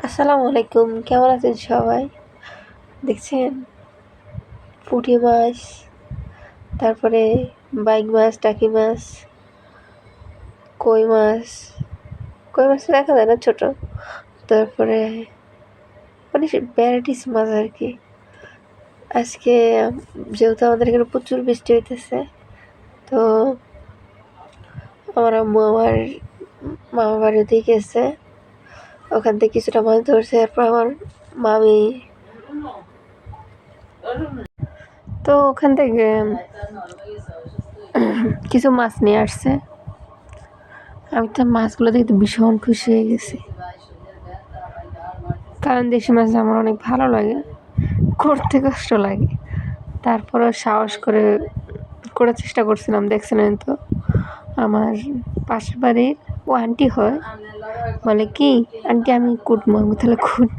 আসসালামু আলাইকুম, কেমন আছেন সবাই? দেখছেন পুঁটি মাছ, তারপরে বাইক মাছ, টাকি মাছ, কই মাছ। কই মাছ দেখা যায় না, ছোট। তারপরে মানে ভ্যারাইটিস মাছ আর কি। আজকে যেহেতু আমাদের এখানে প্রচুর বৃষ্টি হইতেছে, তো আমার আম্মু আমার মামা বাড়িতে গেছে, ওখান থেকে কিছুটা মাছ ধরছে। এরপর আমার মামি তো ওখান থেকে কিছু মাছ নিয়ে আসছে। আমি তো মাছগুলো দেখতে ভীষণ খুশি হয়ে গেছি, কারণ দেশি মাছ আমার অনেক ভালো লাগে, করতে কষ্ট লাগে। তারপরও সাহস করে করার চেষ্টা করছিলাম। দেখছিলেন তো আমার পাশের বাড়ির ও আন্টি হয়, বলে কি আন্টি আমি কুটবো। আমি তাহলে কুট।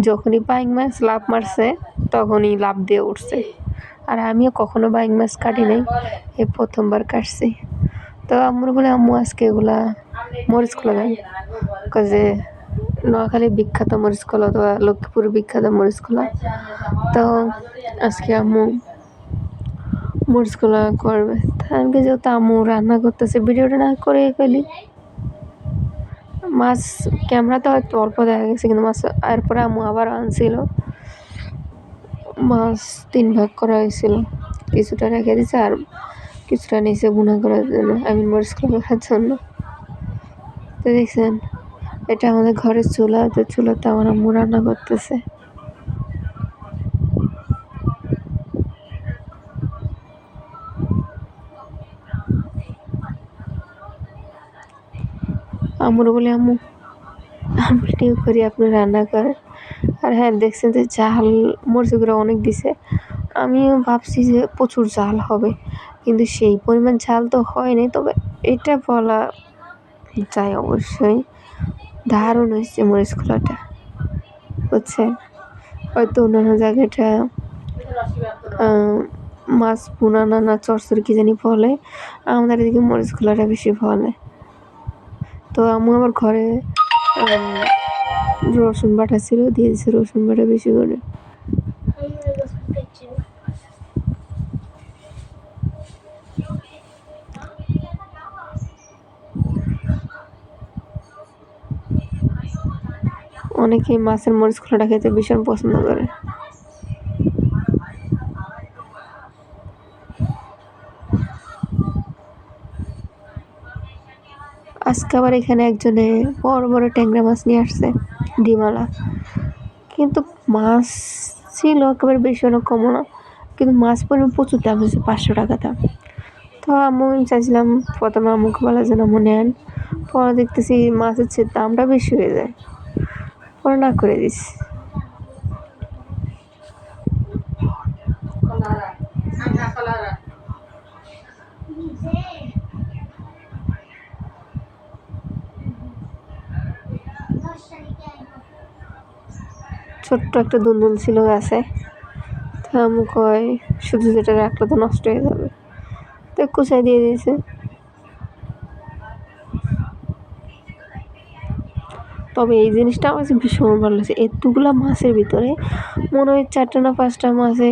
যখনই বাইং মাছ লাফ মারছে তখনই লাফ দিয়ে উঠছে। আর আমিও কখনো বাইং মাছ কাটি নাই, এই প্রথমবার কাটছি। তো আম্মুর বলে আম্মু আজকে এগুলা মরিচ খোলা দেন, যে নোয়াখালী বিখ্যাত মরিচ কলা অথবা লক্ষ্মীপুর বিখ্যাত মরিচ কলা। তো আজকে আম্মু মরিচ কলা করবে। আমি যেহেতু আম্মু রান্না করতেছে, ভিডিওটা না করে ফেলি। মাছ ক্যামেরাতে হয়তো অল্প দেখা গেছে, কিন্তু মাছ এরপরে আম্মু আবার আনছিল মাছ। 3 ভাগ করা হয়েছিল, কিছুটা রেখে দিছে আর কিছুটা নিচে গুঁড়া করার জন্য, মরিচ কলা করার জন্য। তো দেখছেন এটা আমাদের ঘরের চুলা, তো চুলাতে আমার আম্মু রান্না করতেছে। আম্মুর বলে আম্মু আমি ভিডিও করি, আপনি রান্না করেন। আর হ্যাঁ, দেখছেন যে ঝাল মরিচগুলো অনেক দিছে। আমিও ভাবছি যে প্রচুর ঝাল হবে, কিন্তু সেই পরিমাণ ঝাল তো হয়নি। তবে এটা বলা যায় অবশ্যই দারুণ হয়েছে মরিচ খোলাটা, বুঝছেন। হয়তো অন্যান্য জায়গাটা মাছ পুনানা না চরচর কি জানি বলে, আমাদের এদিকে মরিচ খোলাটা বেশি বলে। তো আম্মু আমার ঘরে রসুন বাটা ছিল, দিয়ে দিয়েছে রসুন বাটা বেশি করে। অনেকেই মাছের মরিচ খোলাটা খেতে ভীষণ পছন্দ করে। আজকে আবার এখানে একজনে বড় বড় ট্যাংরা মাছ নিয়ে আসছে, ডিমালা। কিন্তু মাছ ছিল একেবারে বেশি না কমও না, কিন্তু মাছ পরিমাণ প্রচুর দাম হয়েছে, 500 টাকা দাম। তো আমি চাইছিলাম প্রথমে আম্মুকে বলা যেন আম্মু নেন, পরে দেখতেছি মাছের চেয়ে দামটা বেশি হয়ে যায়, পরে না করে দিছি। ছোট্ট একটা দুন্দুল ছিল গাছে, তো আম্মু কয় শুধু যেটা রাখলে তো নষ্ট হয়ে যাবে, তো কুচাই দিয়ে দিয়েছে। তবে এই জিনিসটা আমার কাছে ভীষণ ভালো লাগছে, এতগুলা মাছের ভিতরে মনে হয় 4টা না 5টা মাছে,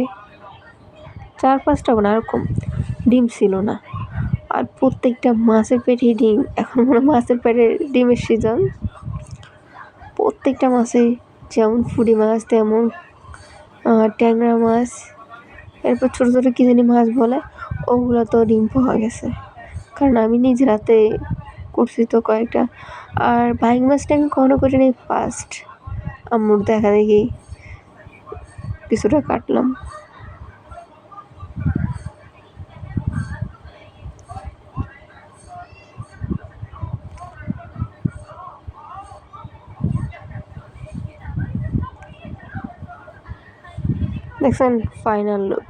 4-5টা না এরকম ডিম ছিল না। আর প্রত্যেকটা মাছের পেটে ডিম, এখন মনে হয় মাছের পেটে ডিমের সিজন। প্রত্যেকটা মাছে যেমন ফুটি মাছ, তেমন ট্যাংরা মাছ, এরপর ছোটো ছোটো কী জানি মাছ বলে, ওগুলো তো ডিম পাওয়া গেছে। কারণ আমি নিজে রাতে করছি তো কয়েকটা। আর বাইং মাছটা আমি কখনো করিনি, ফার্স্ট আম্মুর দেখা দেখি কিছুটা কাটলাম। দেখছেন ফাইনাল লুক।